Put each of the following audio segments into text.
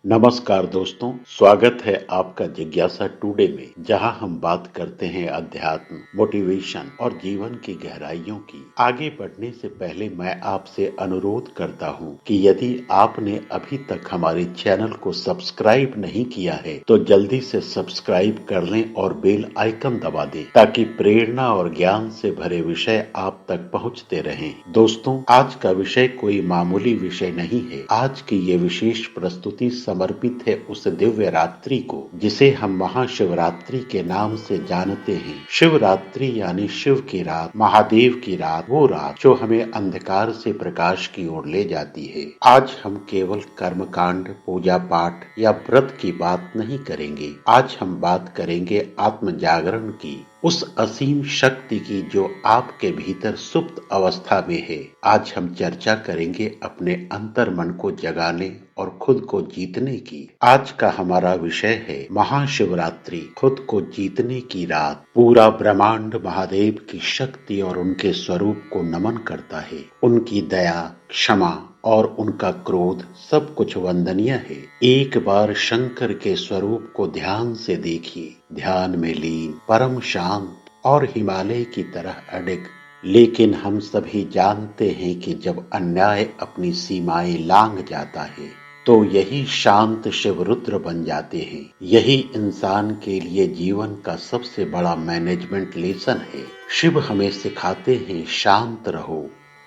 नमस्कार दोस्तों, स्वागत है आपका जिज्ञासा टुडे में, जहां हम बात करते हैं अध्यात्म, मोटिवेशन और जीवन की गहराइयों की। आगे बढ़ने से पहले मैं आपसे अनुरोध करता हूं कि यदि आपने अभी तक हमारे चैनल को सब्सक्राइब नहीं किया है तो जल्दी से सब्सक्राइब कर लें और बेल आइकन दबा दें ताकि प्रेरणा और ज्ञान से भरे विषय आप तक पहुंचते रहें। दोस्तों, आज का विषय कोई मामूली विषय नहीं है। आज की ये विशेष प्रस्तुति समर्पित है उस दिव्य रात्रि को जिसे हम महाशिवरात्रि के नाम से जानते हैं। शिवरात्रि यानी शिव की रात, महादेव की रात, वो रात जो हमें अंधकार से प्रकाश की ओर ले जाती है। आज हम केवल कर्मकांड, पूजा पाठ या व्रत की बात नहीं करेंगे। आज हम बात करेंगे आत्म जागरण की, उस असीम शक्ति की जो आपके भीतर सुप्त अवस्था में है। आज हम चर्चा करेंगे अपने अंतर मन को जगाने और खुद को जीतने की। आज का हमारा विषय है महाशिवरात्रि, खुद को जीतने की रात। पूरा ब्रह्मांड महादेव की शक्ति और उनके स्वरूप को नमन करता है। उनकी दया, क्षमा और उनका क्रोध सब कुछ वंदनीय है। एक बार शंकर के स्वरूप को ध्यान से देखिए, ध्यान में लीन, परम शांत और हिमालय की तरह अडिग। लेकिन हम सभी जानते हैं कि जब अन्याय अपनी सीमाएं लांघ जाता है तो यही शांत शिव रुद्र बन जाते हैं। यही इंसान के लिए जीवन का सबसे बड़ा मैनेजमेंट लेसन है। शिव हमें सिखाते हैं, शांत रहो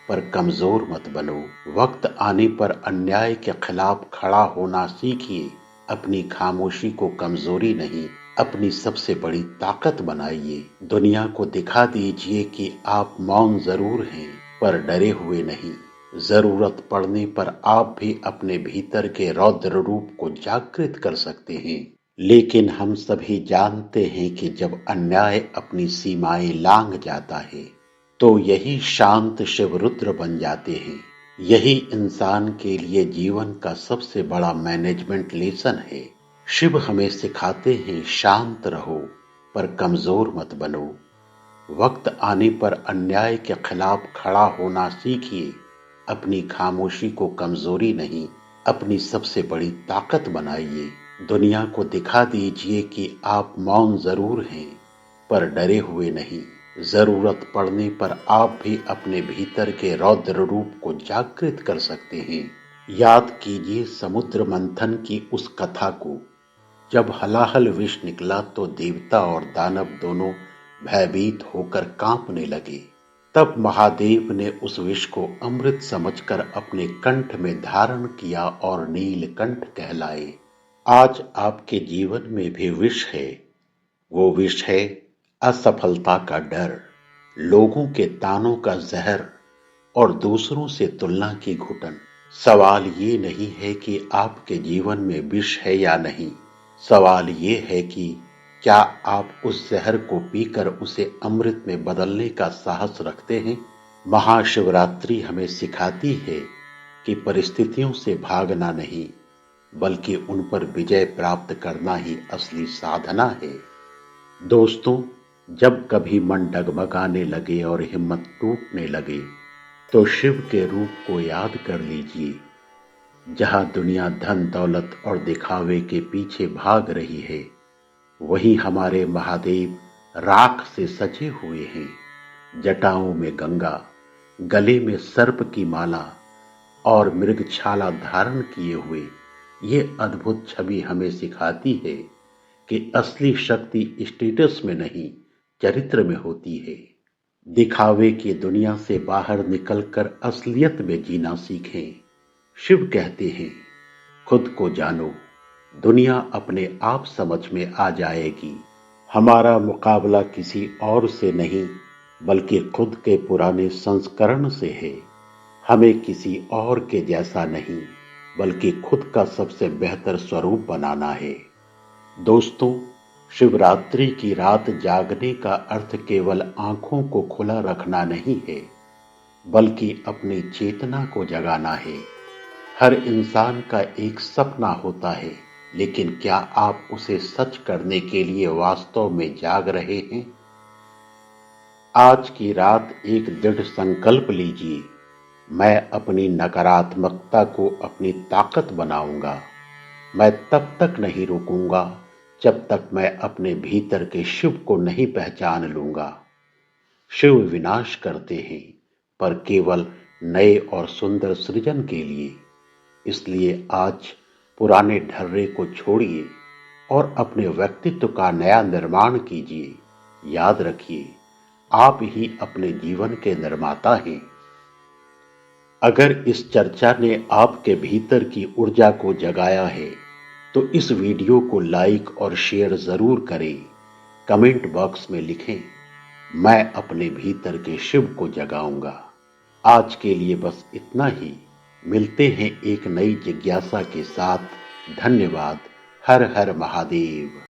पर कमजोर मत बनो। वक्त आने पर अन्याय के खिलाफ खड़ा होना सीखिए। अपनी खामोशी को कमजोरी नहीं, अपनी सबसे बड़ी ताकत बनाइए। दुनिया को दिखा दीजिए कि आप मौन जरूर हैं पर डरे हुए नहीं। जरूरत पड़ने पर आप भी अपने भीतर के रौद्र रूप को जागृत कर सकते हैं। लेकिन हम सभी जानते हैं कि जब अन्याय अपनी सीमाएं लांघ जाता है तो यही शांत शिव रुद्र बन जाते हैं। यही इंसान के लिए जीवन का सबसे बड़ा मैनेजमेंट लेसन है। शिव हमें सिखाते हैं, शांत रहो पर कमजोर मत बनो। वक्त आने पर अन्याय के खिलाफ खड़ा होना सीखिए। अपनी खामोशी को कमजोरी नहीं, अपनी सबसे बड़ी ताकत बनाइए। दुनिया को दिखा दीजिए कि आप मौन जरूर हैं पर डरे हुए नहीं। जरूरत पड़ने पर आप भी अपने भीतर के रौद्र रूप को जागृत कर सकते हैं। याद कीजिए समुद्र मंथन की उस कथा को। जब हलाहल विष निकला तो देवता और दानव दोनों भयभीत होकर कांपने लगे। तब महादेव ने उस विष को अमृत समझकर अपने कंठ में धारण किया और नीलकंठ कहलाए। आज आपके जीवन में भी विष है। वो विष है असफलता का डर, लोगों के तानों का जहर और दूसरों से तुलना की घुटन। सवाल ये नहीं है कि आपके जीवन में विष है या नहीं। सवाल ये है कि क्या आप उस जहर को पीकर उसे अमृत में बदलने का साहस रखते हैं। महाशिवरात्रि हमें सिखाती है कि परिस्थितियों से भागना नहीं बल्कि उन पर विजय प्राप्त करना ही असली साधना है। दोस्तों, जब कभी मन डगमगाने लगे और हिम्मत टूटने लगे तो शिव के रूप को याद कर लीजिए। जहां दुनिया धन दौलत और दिखावे के पीछे भाग रही है, वहीं हमारे महादेव राख से सजे हुए हैं। जटाओं में गंगा, गले में सर्प की माला और मृगछाला धारण किए हुए ये अद्भुत छवि हमें सिखाती है कि असली शक्ति स्टेटस में नहीं, चरित्र में होती है। दिखावे की दुनिया से बाहर निकलकर असलियत में जीना सीखें। शिव कहते हैं, खुद को जानो, दुनिया अपने आप समझ में आ जाएगी। हमारा मुकाबला किसी और से नहीं बल्कि खुद के पुराने संस्करण से है। हमें किसी और के जैसा नहीं बल्कि खुद का सबसे बेहतर स्वरूप बनाना है। दोस्तों, शिवरात्रि की रात जागने का अर्थ केवल आंखों को खुला रखना नहीं है बल्कि अपनी चेतना को जगाना है। हर इंसान का एक सपना होता है, लेकिन क्या आप उसे सच करने के लिए वास्तव में जाग रहे हैं। आज की रात एक दृढ़ संकल्प लीजिए, मैं अपनी नकारात्मकता को अपनी ताकत बनाऊंगा। मैं तब तक नहीं रुकूंगा जब तक मैं अपने भीतर के शिव को नहीं पहचान लूंगा। शिव विनाश करते हैं, पर केवल नए और सुंदर सृजन के लिए। इसलिए आज पुराने ढर्रे को छोड़िए और अपने व्यक्तित्व का नया निर्माण कीजिए। याद रखिए, आप ही अपने जीवन के निर्माता हैं। अगर इस चर्चा ने आपके भीतर की ऊर्जा को जगाया है, तो इस वीडियो को लाइक और शेयर जरूर करें। कमेंट बॉक्स में लिखें, मैं अपने भीतर के शिव को जगाऊंगा। आज के लिए बस इतना ही। मिलते हैं एक नई जिज्ञासा के साथ। धन्यवाद। हर हर महादेव।